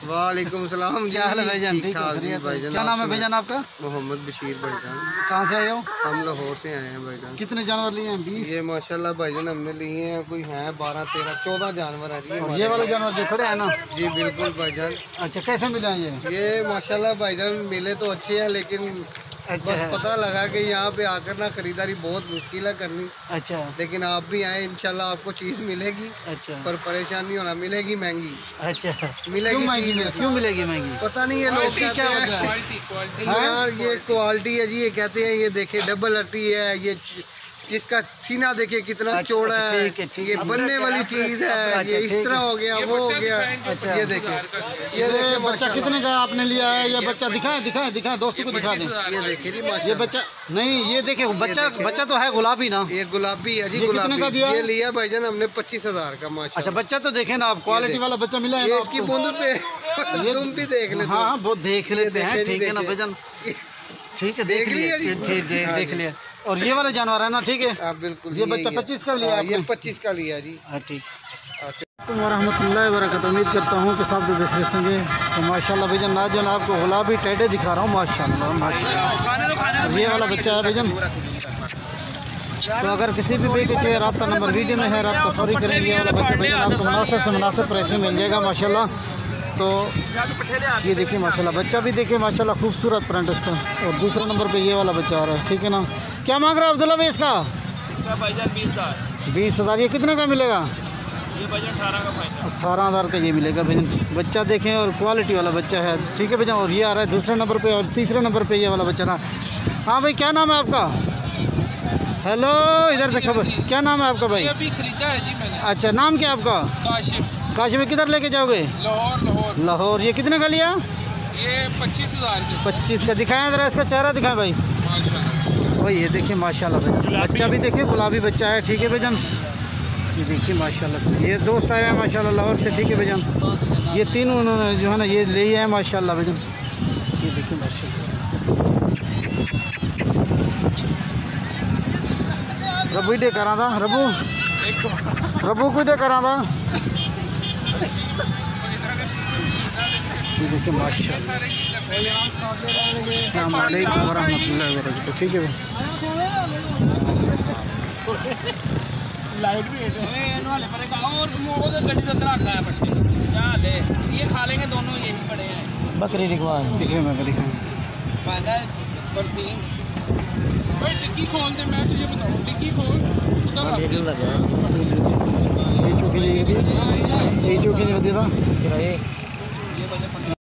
वालेकुम सलाम। क्या हाल है भाईजान? ठीक है भाईजान। क्या नाम है भाईजान आपका? मोहम्मद बशीर भाईजान। कहाँ से आए हो? हम लाहौर से आए हैं भाईजान। कितने जानवर लिए हैं? 20। ये माशाल्लाह भाईजान हमने लिए हैं, कोई हैं 12, 13, 14 जानवर है जी। ये वाले जानवर जो खड़े हैं ना? जी बिल्कुल भाईजान। अच्छा, कैसे मिले हैं ये माशाल्लाह भाईजान मिले तो अच्छे हैं, लेकिन अच्छा बस पता लगा कि यहाँ पे आकर ना खरीदारी बहुत मुश्किल है करनी। अच्छा, लेकिन आप भी आए, इंशाल्लाह आपको चीज़ मिलेगी। अच्छा, पर परेशान नहीं होना, मिलेगी महंगी। अच्छा, मिलेगी महंगी। क्यों मिलेगी महंगी? पता नहीं, ये लोग क्या होता है यार, ये क्वालिटी है जी। ये कहते हैं ये देखे डबल हड्डी है, ये इसका सीना देखे कितना चौड़ा है। ये बनने वाली चीज है। ये इस तरह हो गया, वो हो गया। अच्छा, ये देखे, ये बच्चा कितने का आपने लिया है? ये बच्चा दिखाएं दोस्तों को दिखा दें। ये देखे जी माशाल्लाह। ये बच्चा नहीं, ये देखे बच्चा तो है गुलाबी ना? ये गुलाबी है जी। ये कितने का दिया? ये लिया भाईजान हमने 25,000 का माशाल्लाह। अच्छा, बच्चा तो देखे ना आप, क्वालिटी वाला बच्चा मिला है। ये इसकी बूंद पे तुम भी देख लेते। हाँ, वो देख लेते हैं। ठीक है ना भाईजान? ठीक है, देख लिया। देख लिया। और ये वाला जानवर है ना? ठीक है। हाँ बिल्कुल। ये बच्चा 25 का लिया? ये 25 का लिया जी। हाँ ठीक। वरहमतुल्लाहि वबरकातुहू। उम्मीद करता हूँ कि सब जो देख रहे होंगे। तो माशाल्लाह भाईजान, ना जो आपको गुलाबी टेढ़े दिखा रहा हूँ माशाल्लाह माशाल्लाह। ये वाला बच्चा है भाईजान। तो अगर किसी भी भाई को चाहिए, रब्ता नंबर वीडियो में है, रब्ता फौरी करेंगे। ये वाला बच्चा भाईजान आपको मुनासिब से मुनासिब प्राइस में मिल जाएगा माशाल्लाह। तो ये देखिए माशाल्लाह, बच्चा भी देखिए माशाल्लाह, खूबसूरत प्रिंट इसका। और दूसरे नंबर पे ये वाला बच्चा आ रहा है। ठीक है ना? क्या मांग रहा है अब्दुल्ला भाई इसका? भाईजान 20,000। 20,000। ये कितने का मिलेगा? ये भाईजान 18 का फाइनल। 18,000 का ये मिलेगा भाईजान। बच्चा देखें, और क्वालिटी वाला बच्चा है। ठीक है भाईजान। और ये आ रहा है दूसरे नंबर पे, और तीसरे नंबर पे ये वाला बच्चा ना। हाँ भाई, क्या नाम है आपका? हेलो, इधर से खबर। क्या नाम है आपका भाई? ये अभी खरीदा है जी मैंने। अच्छा, नाम क्या आपका? काशिफ। काशिफ, किधर लेके जाओगे? लाहौर। लाहौर। ये कितने का लिया? ये 25,000 का। 25 का। दिखाएं जरा इसका चेहरा, दिखाएं भाई। माशाल्लाह भाई ये देखिए माशाल्लाह भाई, बच्चा भी देखिए गुलाबी बच्चा है। ठीक है भाईजान, ये देखिए माशाल्लाह से। ये दोस्त आए हैं माशाल्लाह लाहौर से। ठीक है भाईजान, ये तीनों उन्होंने जो है ना ये ले आए माशाल्लाह भाईजान। ये देखिए माशाल्लाह। रबू डे करा था, रबू कोई डे करा था। ये देखिए माशाल्लाह। अस्सलाम वालेकुम वरहमतुल्लाहि वबरकातुहू। ठीक है भाई। लाइट भी वाले पर का और वो गड्डी तो अंदर रखा है पट्टी। क्या दे ये खा लेंगे दोनों, यही पड़े हैं। बकरी दिखवा दिखे मैं दिखा पाना बरसीन। भाई टिक्की खोल दे, मैं तुझे बताऊं। टिक्की खोल उधर आ। ये चौकी नहीं होती, ये चौकी नहीं होती था।